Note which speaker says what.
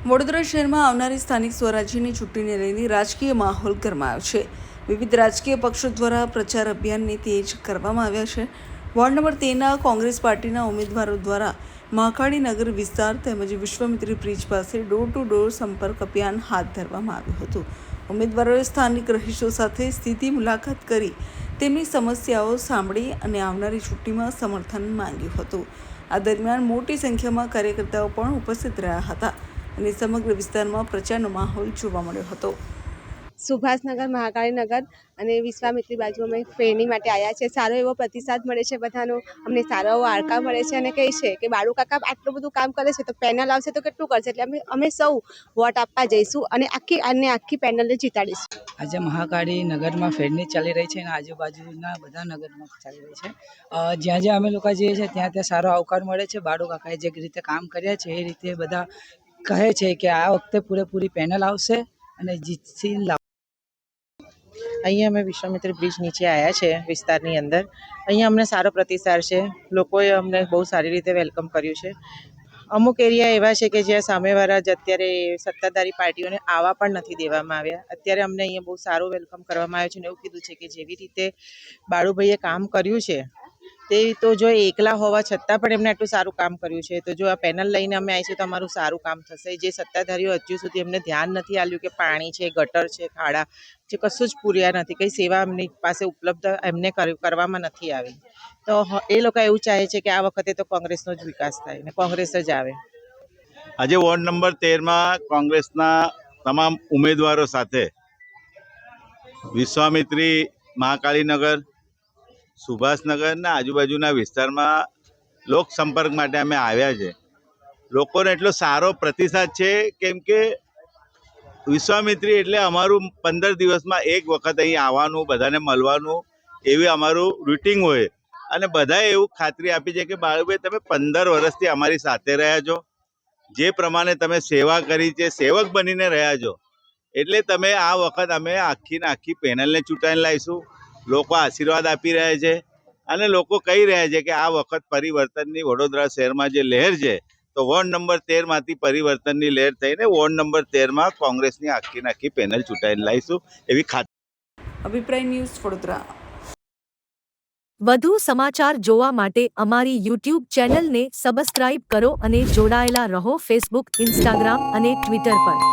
Speaker 1: વડોદરા શહેરમાં આવનારી સ્થાનિક સ્વરાજ્યની ચૂંટણીને લઈને રાજકીય માહોલ ગરમાયો છે. વિવિધ રાજકીય પક્ષો દ્વારા પ્રચાર અભિયાનને તેજ કરવામાં આવ્યા છે. વોર્ડ નંબર 13ના કોંગ્રેસ પાર્ટીના ઉમેદવારો દ્વારા મહાકાળી નગર વિસ્તાર તેમજ વિશ્વામિત્રી બ્રિજ પાસે ડોર ટુ ડોર સંપર્ક અભિયાન હાથ ધરવામાં આવ્યું હતું. ઉમેદવારોએ સ્થાનિક રહીશો સાથે સીધી મુલાકાત કરી તેમની સમસ્યાઓ સાંભળી અને આવનારી ચૂંટણીમાં સમર્થન માંગ્યું હતું. આ દરમિયાન મોટી સંખ્યામાં કાર્યકર્તાઓ પણ ઉપસ્થિત રહ્યા હતા અને સમગ્ર વિસ્તારમાં પ્રચારનો માહોલ જોવા મળ્યો હતો.
Speaker 2: સુભાષનગર, મહાકાળીનગર અને વિશ્વામિત્રી બાજુ અમે ફેરની માટે આવ્યા છે. સારો એવો પ્રતિસાદ મળે છે બધાનો, અમને સારો એવો આળકા મળે છે અને કહે છે કે બાળુ કાકા આટલું બધું કામ કરે છે તો પેનલ આવશે તો કેટલું કરશે, એટલે અમે સૌ વોટ આપવા જઈશું અને આખી પેનલને જીતાડીશું.
Speaker 3: આજે મહાકાળી નગરમાં ફેરની ચાલી રહી છે અને આજુબાજુના બધા નગરમાં ચાલી રહી છે. જ્યાં જ્યાં અમે લોકો જઈએ છીએ ત્યાં સારો આવકાર મળે છે. બાળુ કાકાએ જે રીતે કામ કર્યા છે એ રીતે બધા કહે છે કે આ વખતે પૂરેપૂરી પેનલ આવશે અને જીતથી
Speaker 4: અહીંયા અમે વિશ્વામિત્રી બ્રિજ નીચે આવ્યા છે વિસ્તારની અંદર. અહીંયા અમને સારો પ્રતિસાદ છે. લોકોએ અમને બહુ સારી રીતે વેલકમ કર્યું છે. અમુક એરિયા એવા છે કે જ્યાં સામેવાળા જ અત્યારે સત્તાધારી પાર્ટીઓને આવવા પણ નથી દેવામાં આવ્યા. અત્યારે અમને અહીંયા બહુ સારું વેલકમ કરવામાં આવ્યું છે અને એવું કીધું છે કે જેવી રીતે બાળુભાઈએ કામ કર્યું છે તે તો જો એકલા હોવા છતાં પણ એમને આટલું સારું કામ કર્યું છે, તો જો આ પેનલ લઈને અમે આવીશું તો અમારું સારું કામ થશે. જે સત્તાધારીઓ હજુ સુધી એમને ધ્યાન નથી આપ્યું કે પાણી છે, ગટર છે, ખાડા જે કશું જ પૂર્યા નથી, કંઈ સેવા એમની પાસે ઉપલબ્ધ એમને કરવામાં નથી આવી. તો એ લોકો એવું ચાહે છે કે આ વખતે તો કોંગ્રેસનો જ વિકાસ થાય ને કોંગ્રેસ જ આવે.
Speaker 5: આજે વોર્ડ નંબર 13માં કોંગ્રેસના તમામ ઉમેદવારો સાથે વિશ્વામિત્રી, મહાકાળીનગર, સુભાષનગરના આજુબાજુના વિસ્તારમાં લોક સંપર્ક માટે અમે આવ્યા છે. લોકોને એટલો સારો પ્રતિસાદ છે કેમ કે વિશ્વામિત્રી એટલે અમારું 15 દિવસમાં એક વખત અહીં આવવાનું, બધાને મળવાનું એવી અમારું રૂટિન હોય અને બધાએ એવું ખાતરી આપી છે કે બાળુભાઈ તમે 15 વર્ષથી અમારી સાથે રહ્યા છો, જે પ્રમાણે તમે સેવા કરી છે, સેવક બનીને રહ્યા છો, એટલે તમે આ વખત અમે આખી પેનલને ચૂંટાઈને લાવીશું. લોકો આશીર્વાદ આપી રહ્યા છે અને લોકો કહી રહ્યા છે કે આ વખત પરિવર્તનની વડોદરા શહેરમાં જે લહેર છે તો વોર્ડ નંબર 13માંથી પરિવર્તનની લહેર થઈને વોર્ડ નંબર 13માં કોંગ્રેસની આખી પેનલ ચૂંટાઈને લાવીશું એવી ખાતરી.
Speaker 1: અભિપ્રાય ન્યૂઝ, વડોદરા.
Speaker 6: વધુ સમાચાર જોવા માટે અમારી YouTube ચેનલને સબસ્ક્રાઇબ કરો અને જોડાયેલા રહો ફેસબુક, ઇન્સ્ટાગ્રામ અને ટ્વિટર પર.